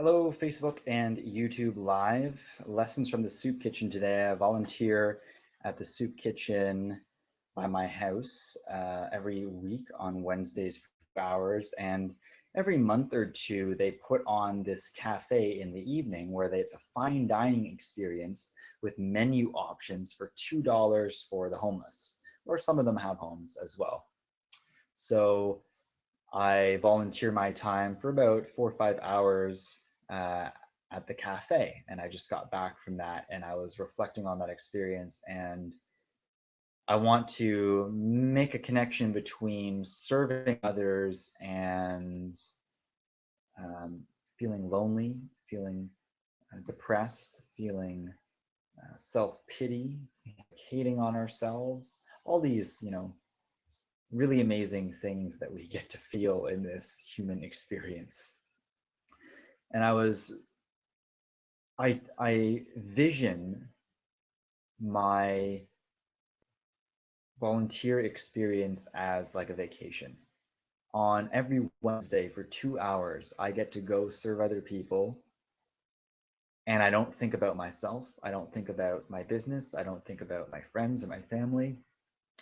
Hello, Facebook and YouTube Live. Lessons from the Soup Kitchen today. I volunteer at the Soup Kitchen by my house every week on Wednesdays for 2 hours. And every month or two, they put on this cafe in the evening where it's a fine dining experience with menu options for $2 for the homeless, or some of them have homes as well. So I volunteer my time for about 4 or 5 hours uh, at the cafe. And I just got back from that and I was reflecting on that experience. And I want to make a connection between serving others and um, feeling lonely, feeling depressed, feeling self-pity, hating on ourselves, all these, really amazing things that we get to feel in this human experience. And I vision my volunteer experience as like a vacation. On every Wednesday for 2 hours, I get to go serve other people, and I don't think about myself. I don't think about my business. I don't think about my friends or my family.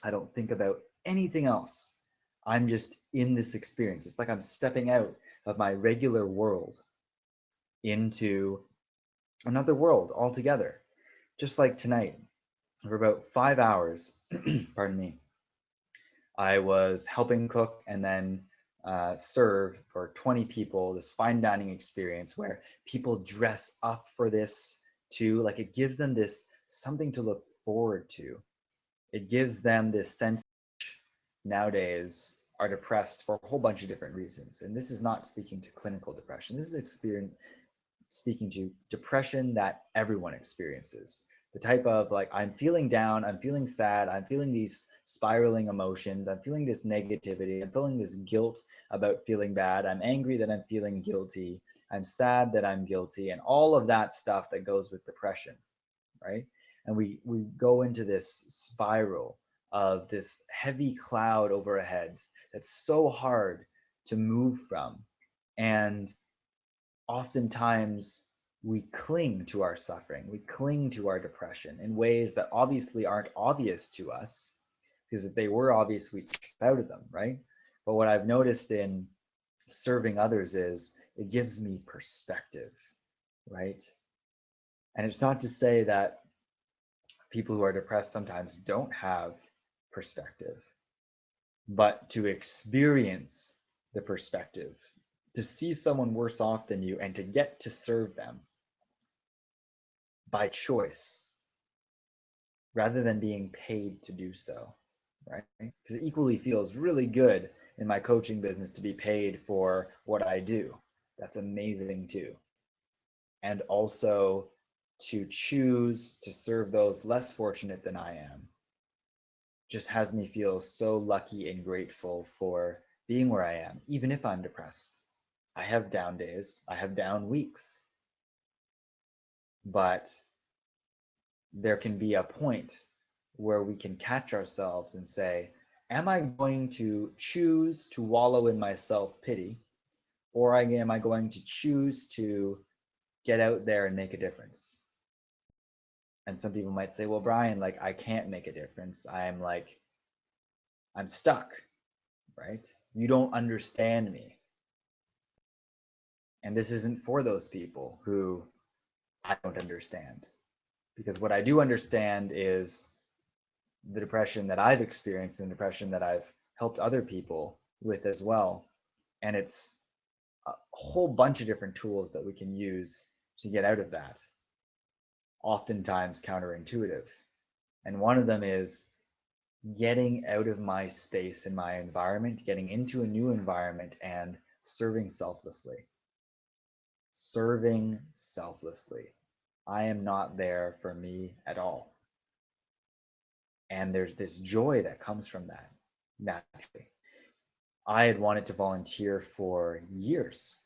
I don't think about anything else. I'm just in this experience. It's like I'm stepping out of my regular world into another world altogether. Just like tonight, for about 5 hours, pardon me, I was helping cook and then serve for 20 people this fine dining experience where people dress up for this too. Like it gives them this something to look forward to. It gives them this sense nowadays are depressed for a whole bunch of different reasons. And this is not speaking to clinical depression. This is experience speaking to depression that everyone experiences. The type of like, I'm feeling down, I'm feeling sad, I'm feeling these spiraling emotions, I'm feeling this negativity, I'm feeling this guilt about feeling bad, I'm angry that I'm feeling guilty, I'm sad that I'm guilty, and all of that stuff that goes with depression, right? And we go into this spiral of this heavy cloud over our heads that's so hard to move from. And oftentimes we cling to our suffering, we cling to our depression in ways that obviously aren't obvious to us, because if they were obvious, we'd step out of them, right? But what I've noticed in serving others is it gives me perspective, right? And it's not to say that people who are depressed sometimes don't have perspective, but to experience the perspective, to see someone worse off than you and to get to serve them by choice rather than being paid to do so, right? Because it equally feels really good in my coaching business to be paid for what I do. That's amazing too. And also to choose to serve those less fortunate than I am just has me feel so lucky and grateful for being where I am, even if I'm depressed. I have down days, I have down weeks, but there can be a point where we can catch ourselves and say, am I going to choose to wallow in my self-pity, or am I going to choose to get out there and make a difference? And some people might say, well, Brian, like, I can't make a difference. I'm stuck, right? You don't understand me. And this isn't for those people who I don't understand. Because what I do understand is the depression that I've experienced and the depression that I've helped other people with as well. And it's a whole bunch of different tools that we can use to get out of that, oftentimes counterintuitive. And one of them is getting out of my space and my environment, getting into a new environment and serving selflessly. Serving selflessly. I am not there for me at all. And there's this joy that comes from that naturally. I had wanted to volunteer for years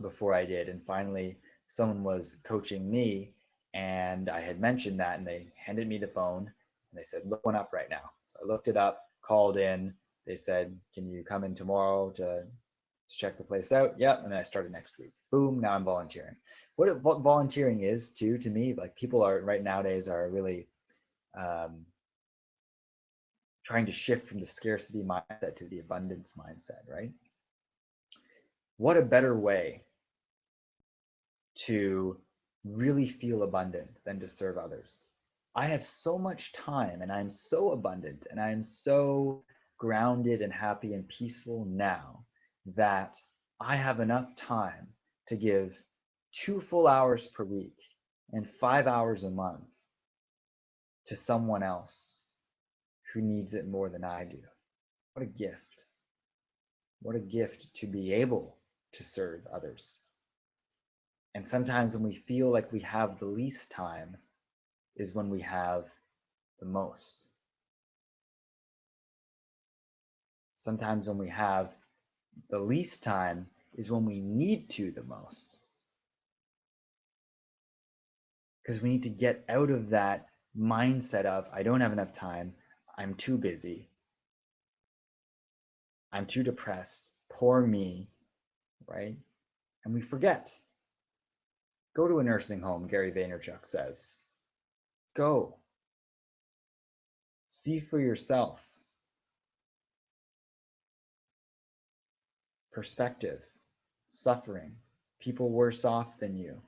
before I did. And finally, someone was coaching me, and I had mentioned that, and they handed me the phone and they said, look one up right now. So I looked it up, called in. They said, can you come in tomorrow to to check the place out. Yeah, and then I started next week. Boom, now I'm volunteering. What volunteering is too, to me, like people are right nowadays are really trying to shift from the scarcity mindset to the abundance mindset, right? What a better way to really feel abundant than to serve others. I have so much time and I'm so abundant and I'm so grounded and happy and peaceful now that I have enough time to give 2 full hours per week and 5 hours a month to someone else who needs it more than I do. What a gift. What a gift to be able to serve others. And sometimes when we feel like we have the least time is when we have the most. Sometimes when we have the least time is when we need to the most. Because we need to get out of that mindset of, I don't have enough time, I'm too busy, I'm too depressed, poor me, right? And we forget. Go to a nursing home, Gary Vaynerchuk says. Go. See for yourself. Perspective, suffering, people worse off than you.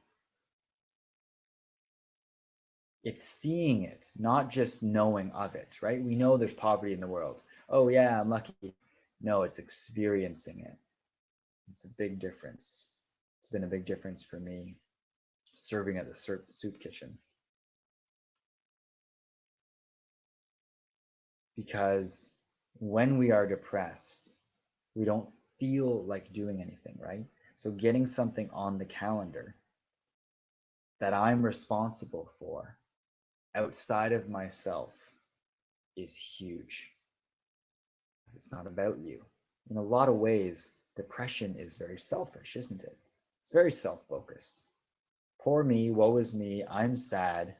It's seeing it, not just knowing of it, right? We know there's poverty in the world. Oh yeah, I'm lucky. No, it's experiencing it. It's a big difference. It's been a big difference for me serving at the soup kitchen. Because when we are depressed, we don't feel like doing anything, right? So getting something on the calendar that I'm responsible for outside of myself is huge. It's not about you. In a lot of ways, depression is very selfish, isn't it? It's very self-focused. Poor me, woe is me, I'm sad.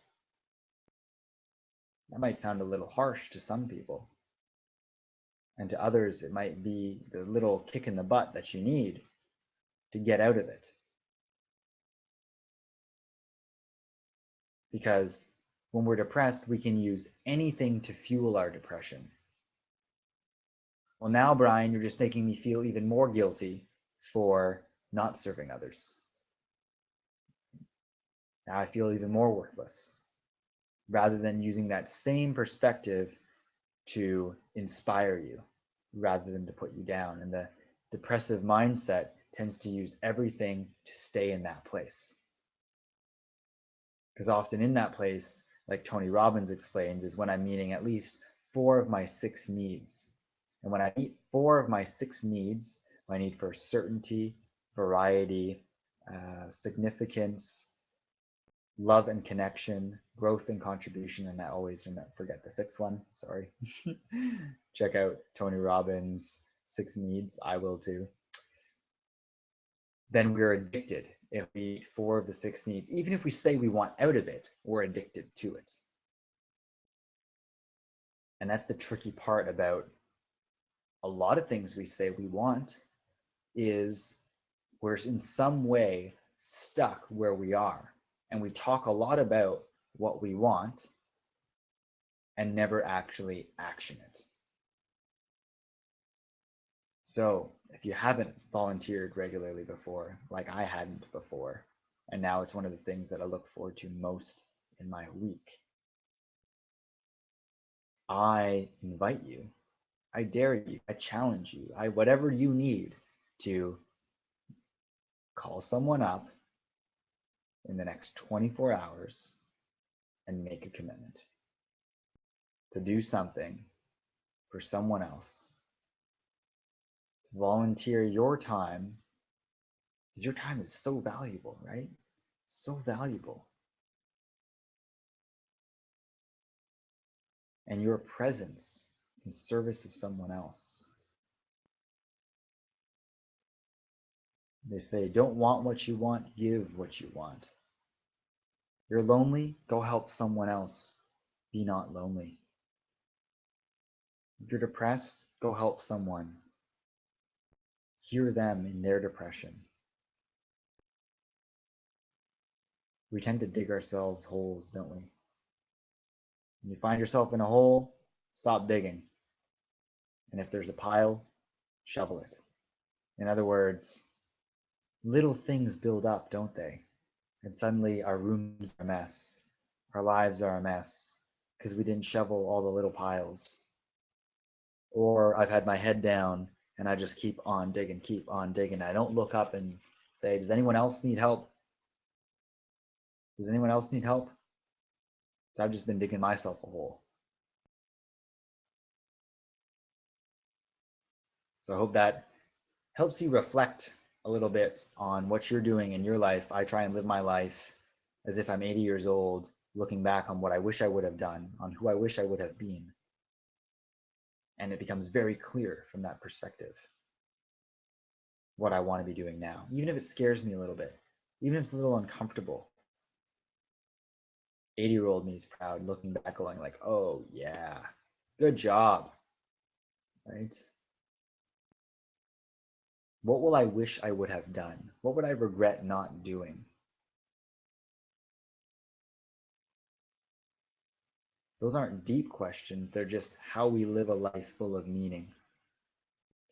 That might sound a little harsh to some people. And to others, it might be the little kick in the butt that you need to get out of it. Because when we're depressed, we can use anything to fuel our depression. Well, now, Brian, you're just making me feel even more guilty for not serving others. Now I feel even more worthless, rather than using that same perspective to inspire you rather than to put you down. And the depressive mindset tends to use everything to stay in that place. Because often in that place, like Tony Robbins explains, is when I'm meeting at least 4 of my 6 needs. And when I meet 4 of my 6 needs, my need for certainty, variety, significance, love and connection, growth and contribution, and I always forget the 6th one, sorry. Check out Tony Robbins' 6 needs, I will too. Then we're addicted. If we meet 4 of the 6 needs, even if we say we want out of it, we're addicted to it. And that's the tricky part about a lot of things we say we want, is we're in some way stuck where we are. And we talk a lot about what we want and never actually action it. So if you haven't volunteered regularly before, like I hadn't before, and now it's one of the things that I look forward to most in my week, I invite you, I dare you, I challenge you, whatever you need to call someone up in the next 24 hours and make a commitment to do something for someone else, to volunteer your time, because your time is so valuable, right? So valuable. And your presence in service of someone else. They say, don't want what you want, give what you want. You're lonely, go help someone else. Be not lonely. If you're depressed, go help someone. Hear them in their depression. We tend to dig ourselves holes, don't we? When you find yourself in a hole, stop digging. And if there's a pile, shovel it. In other words, little things build up, don't they? And suddenly our rooms are a mess. Our lives are a mess because we didn't shovel all the little piles. Or I've had my head down and I just keep on digging. I don't look up and say, does anyone else need help? Does anyone else need help? So I've just been digging myself a hole. So I hope that helps you reflect a little bit on what you're doing in your life. I try and live my life as if I'm 80 years old, looking back on what I wish I would have done, on who I wish I would have been. And it becomes very clear from that perspective what I want to be doing now, even if it scares me a little bit, even if it's a little uncomfortable. 80-year-old me is proud, looking back, going like, oh yeah, good job, right? What will I wish I would have done? What would I regret not doing? Those aren't deep questions. They're just how we live a life full of meaning.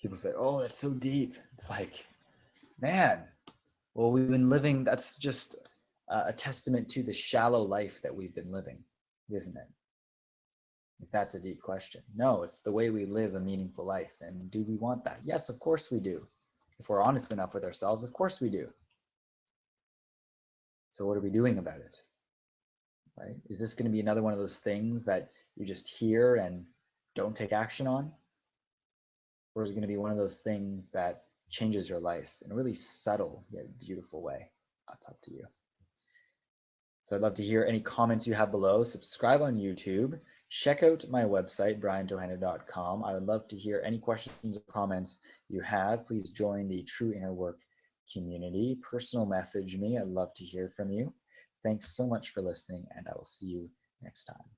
People say, oh, that's so deep. It's like, man, well, we've been living, that's just a testament to the shallow life that we've been living, isn't it? If that's a deep question. No, it's the way we live a meaningful life. And do we want that? Yes, of course we do. If we're honest enough with ourselves, of course we do. So what are we doing about it? Right? Is this going to be another one of those things that you just hear and don't take action on? Or is it going to be one of those things that changes your life in a really subtle yet beautiful way? That's up to you. So I'd love to hear any comments you have below. Subscribe on YouTube. Check out my website, briantohena.com. I would love to hear any questions or comments you have. Please join the True Inner Work community. Personal message me. I'd love to hear from you. Thanks so much for listening, and I will see you next time.